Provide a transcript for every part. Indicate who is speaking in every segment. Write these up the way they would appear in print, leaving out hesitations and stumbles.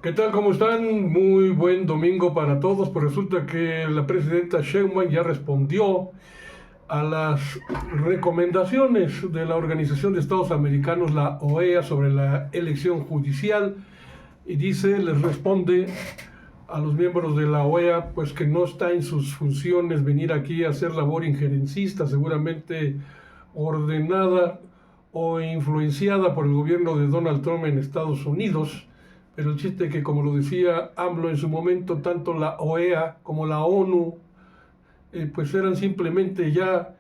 Speaker 1: ¿Qué tal? ¿Cómo están? Muy buen domingo para todos. Pues resulta que la presidenta Sheinbaum ya respondió a las recomendaciones de la Organización de Estados Americanos, la OEA, sobre la elección judicial y dice, les responde a los miembros de la OEA, pues que no está en sus funciones venir aquí a hacer labor injerencista, seguramente ordenada o influenciada por el gobierno de Donald Trump en Estados Unidos. Pero el chiste es que, como lo decía AMLO en su momento, tanto la OEA como la ONU, pues eran simplemente ya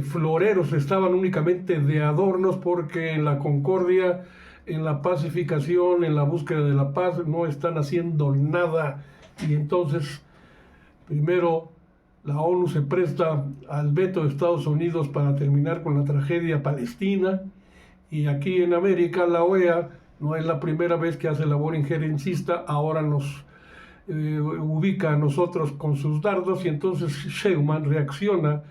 Speaker 1: floreros, estaban únicamente de adornos, porque en la concordia, en la pacificación, en la búsqueda de la paz, no están haciendo nada. Y entonces, primero, la ONU se presta al veto de Estados Unidos para terminar con la tragedia palestina, y aquí en América la OEA no es la primera vez que hace labor injerencista, ahora nos ubica a nosotros con sus dardos, y entonces Sheinbaum reacciona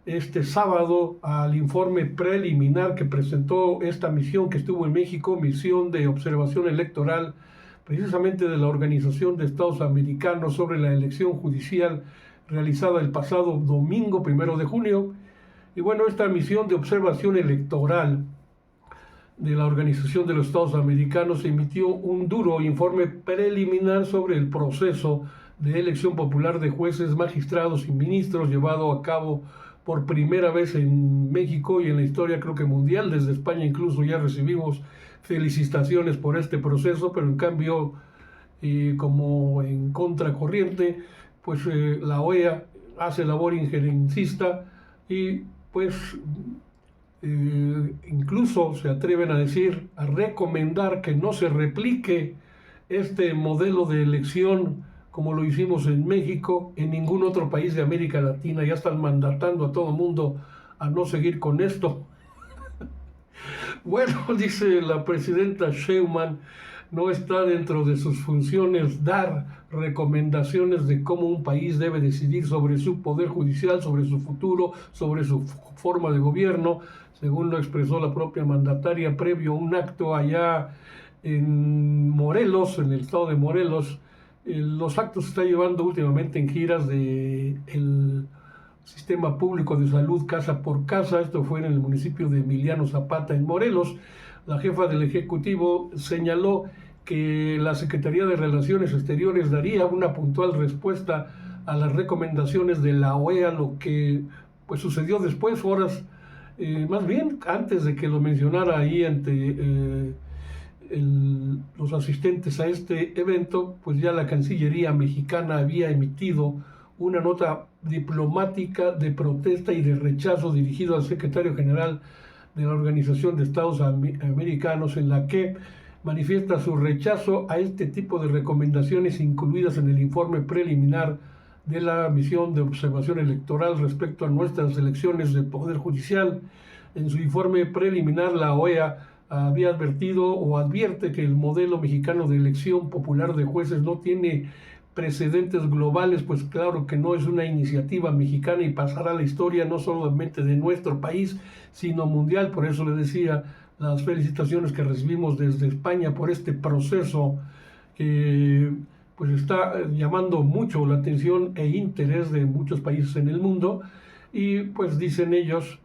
Speaker 1: este sábado al informe preliminar que presentó esta misión que estuvo en México, misión de observación electoral, precisamente de la Organización de Estados Americanos, sobre la elección judicial realizada el pasado domingo 1 de junio. Y bueno, esta misión de observación electoral de la Organización de los Estados Americanos emitió un duro informe preliminar sobre el proceso de elección popular de jueces, magistrados y ministros llevado a cabo por primera vez en México y en la historia, creo que mundial. Desde España incluso ya recibimos felicitaciones por este proceso, pero en cambio, como en contracorriente, pues la OEA hace labor injerencista y pues incluso se atreven a decir, a recomendar que no se replique este modelo de elección como lo hicimos en México, en ningún otro país de América Latina. Ya están mandatando a todo el mundo a no seguir con esto. Bueno, dice la presidenta Sheinbaum, no está dentro de sus funciones dar recomendaciones de cómo un país debe decidir sobre su poder judicial, sobre su futuro, sobre su forma de gobierno, según lo expresó la propia mandataria previo a un acto allá en Morelos, en el estado de Morelos. Los actos se están llevando últimamente en giras de el Sistema Público de Salud casa por casa. Esto fue en el municipio de Emiliano Zapata, en Morelos. La jefa del Ejecutivo señaló que la Secretaría de Relaciones Exteriores daría una puntual respuesta a las recomendaciones de la OEA, lo que pues sucedió después, horas, más bien antes de que lo mencionara ahí ante los asistentes a este evento. Pues ya la Cancillería mexicana había emitido una nota diplomática de protesta y de rechazo dirigido al secretario general de la Organización de Estados Americanos, en la que manifiesta su rechazo a este tipo de recomendaciones incluidas en el informe preliminar de la misión de observación electoral respecto a nuestras elecciones del Poder Judicial. En su informe preliminar, la OEA había advertido o advierte que el modelo mexicano de elección popular de jueces no tiene precedentes globales, pues claro que no es una iniciativa mexicana y pasará a la historia no solamente de nuestro país, sino mundial. Por eso le decía, las felicitaciones que recibimos desde España por este proceso que pues está llamando mucho la atención e interés de muchos países en el mundo. Y pues dicen ellos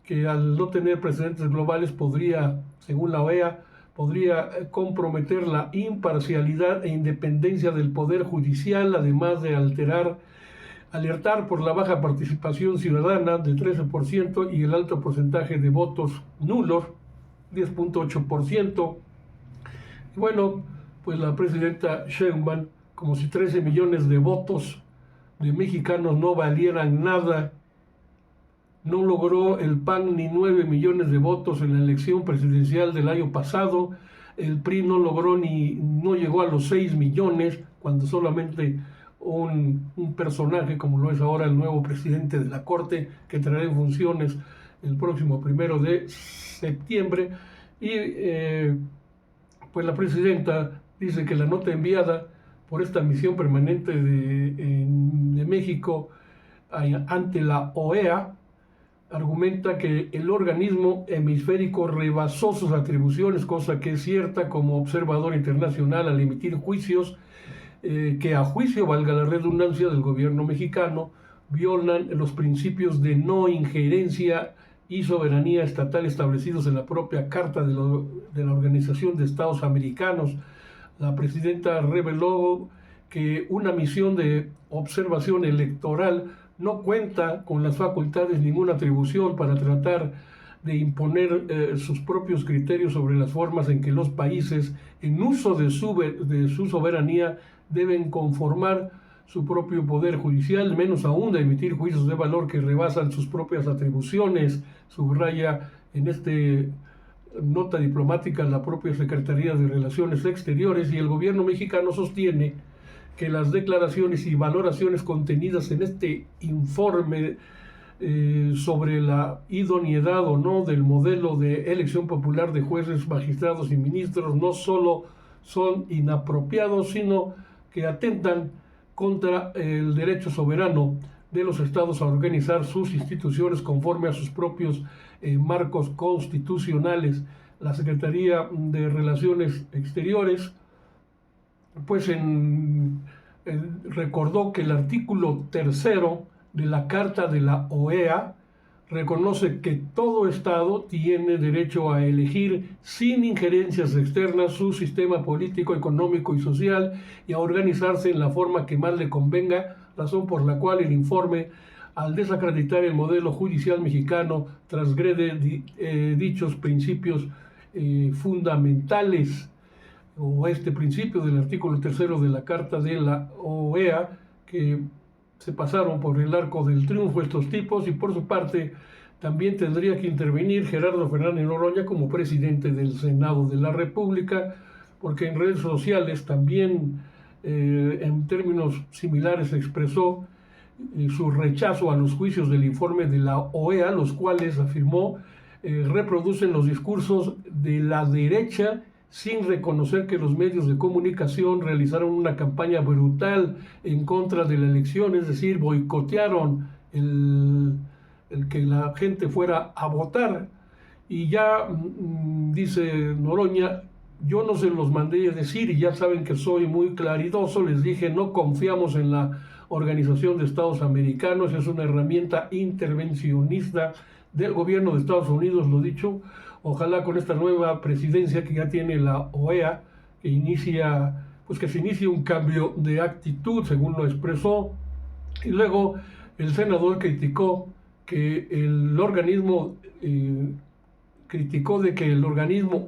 Speaker 1: que al no tener precedentes globales podría, según la OEA, podría comprometer la imparcialidad e independencia del Poder Judicial, además de alertar por la baja participación ciudadana de 13% y el alto porcentaje de votos nulos, 10.8%. Y bueno, pues la presidenta Sheinbaum, como si 13 millones de votos de mexicanos no valieran nada, no logró el PAN ni 9 millones de votos en la elección presidencial del año pasado. El PRI no logró no llegó a los 6 millones, cuando solamente un personaje como lo es ahora el nuevo presidente de la Corte, que entrará en funciones el próximo 1 de septiembre. Y pues la presidenta dice que la nota enviada por esta misión permanente de México ante la OEA argumenta que el organismo hemisférico rebasó sus atribuciones, cosa que es cierta como observador internacional al emitir juicios que, a juicio, valga la redundancia, del gobierno mexicano, violan los principios de no injerencia y soberanía estatal establecidos en la propia Carta de la Organización de Estados Americanos. La presidenta reveló que una misión de observación electoral no cuenta con las facultades, ninguna atribución para tratar de imponer sus propios criterios sobre las formas en que los países, en uso de su soberanía, deben conformar su propio poder judicial, menos aún de emitir juicios de valor que rebasan sus propias atribuciones, subraya en este nota diplomática la propia Secretaría de Relaciones Exteriores. Y el gobierno mexicano sostiene que las declaraciones y valoraciones contenidas en este informe sobre la idoneidad o no del modelo de elección popular de jueces, magistrados y ministros no solo son inapropiados, sino que atentan contra el derecho soberano de los estados a organizar sus instituciones conforme a sus propios marcos constitucionales. La Secretaría de Relaciones Exteriores pues recordó que el artículo 3 de la Carta de la OEA reconoce que todo Estado tiene derecho a elegir sin injerencias externas su sistema político, económico y social y a organizarse en la forma que más le convenga, razón por la cual el informe, al desacreditar el modelo judicial mexicano, transgrede dichos principios fundamentales, o este principio del artículo 3 de la Carta de la OEA, que se pasaron por el arco del triunfo estos tipos. Y por su parte también tendría que intervenir Gerardo Fernández Noroña como presidente del Senado de la República, porque en redes sociales también en términos similares expresó su rechazo a los juicios del informe de la OEA, los cuales, afirmó, reproducen los discursos de la derecha sin reconocer que los medios de comunicación realizaron una campaña brutal en contra de la elección, es decir, boicotearon el que la gente fuera a votar. Y ya dice Noroña, yo no se los mandé a decir y ya saben que soy muy claridoso, les dije, no confiamos en la Organización de Estados Americanos, es una herramienta intervencionista del gobierno de Estados Unidos, lo dicho. Ojalá con esta nueva presidencia que ya tiene la OEA, que se inicie un cambio de actitud, según lo expresó. Y luego el senador criticó que el organismo,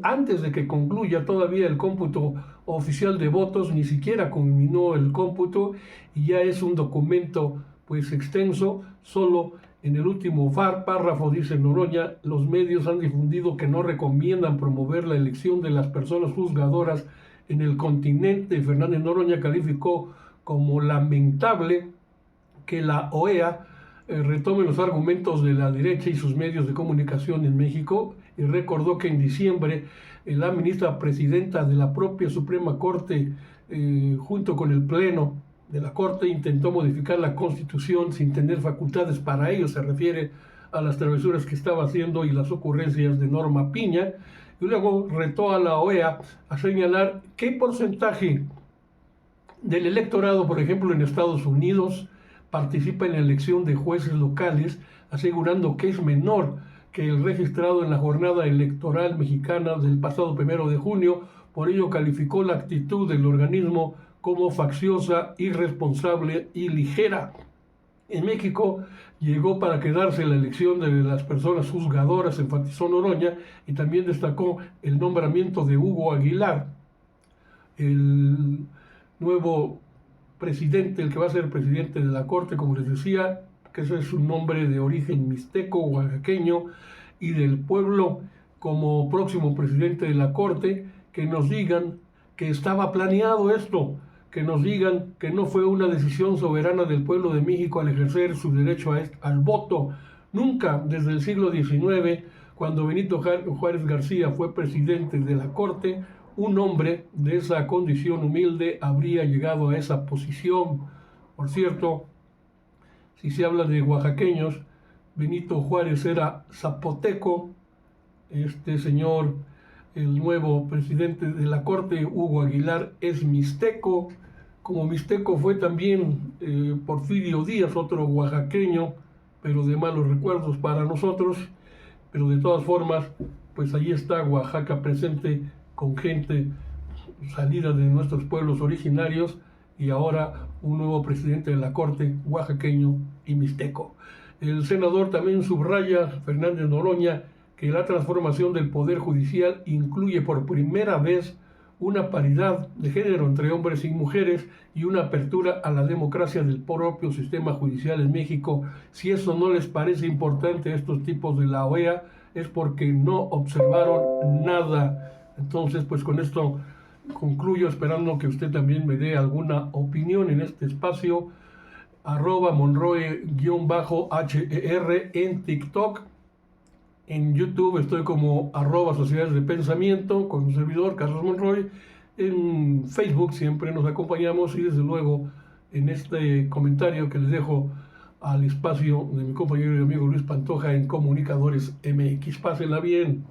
Speaker 1: antes de que concluya todavía el cómputo oficial de votos, ni siquiera culminó el cómputo y ya es un documento pues extenso. Solo en el último párrafo, dice Noroña, los medios han difundido que no recomiendan promover la elección de las personas juzgadoras en el continente. Fernández Noroña calificó como lamentable que la OEA retome los argumentos de la derecha y sus medios de comunicación en México, y recordó que en diciembre la ministra presidenta de la propia Suprema Corte, junto con el Pleno de la Corte, intentó modificar la Constitución sin tener facultades para ello. Se refiere a las travesuras que estaba haciendo y las ocurrencias de Norma Piña. Y luego retó a la OEA a señalar qué porcentaje del electorado, por ejemplo, en Estados Unidos, participa en la elección de jueces locales, asegurando que es menor que el registrado en la jornada electoral mexicana del pasado 1 de junio. Por ello calificó la actitud del organismo como facciosa, irresponsable y ligera. En México llegó para quedarse la elección de las personas juzgadoras, enfatizó Noroña, y también destacó el nombramiento de Hugo Aguilar, el nuevo presidente, el que va a ser presidente de la Corte, como les decía, que ese es un nombre de origen mixteco, oaxaqueño, y del pueblo, como próximo presidente de la Corte. Que nos digan que estaba planeado esto, que nos digan que no fue una decisión soberana del pueblo de México al ejercer su derecho al voto. Nunca desde el siglo XIX, cuando Benito Juárez García fue presidente de la Corte, un hombre de esa condición humilde habría llegado a esa posición. Por cierto, si se habla de oaxaqueños, Benito Juárez era zapoteco. Este señor, el nuevo presidente de la Corte, Hugo Aguilar, es mixteco. Como mixteco fue también Porfirio Díaz, otro oaxaqueño, pero de malos recuerdos para nosotros. Pero de todas formas, pues ahí está Oaxaca presente con gente salida de nuestros pueblos originarios y ahora un nuevo presidente de la Corte, oaxaqueño y mixteco. El senador también subraya, Fernández Noroña, que la transformación del Poder Judicial incluye por primera vez una paridad de género entre hombres y mujeres y una apertura a la democracia del propio sistema judicial en México. Si eso no les parece importante a estos tipos de la OEA, es porque no observaron nada. Entonces, pues con esto concluyo, esperando que usted también me dé alguna opinión en este espacio. @Monroe_HER en TikTok. En YouTube estoy como @Sociedades de Pensamiento con un servidor, Carlos Monroy. En Facebook siempre nos acompañamos y desde luego en este comentario que les dejo al espacio de mi compañero y amigo Luis Pantoja en Comunicadores MX. Pásenla bien.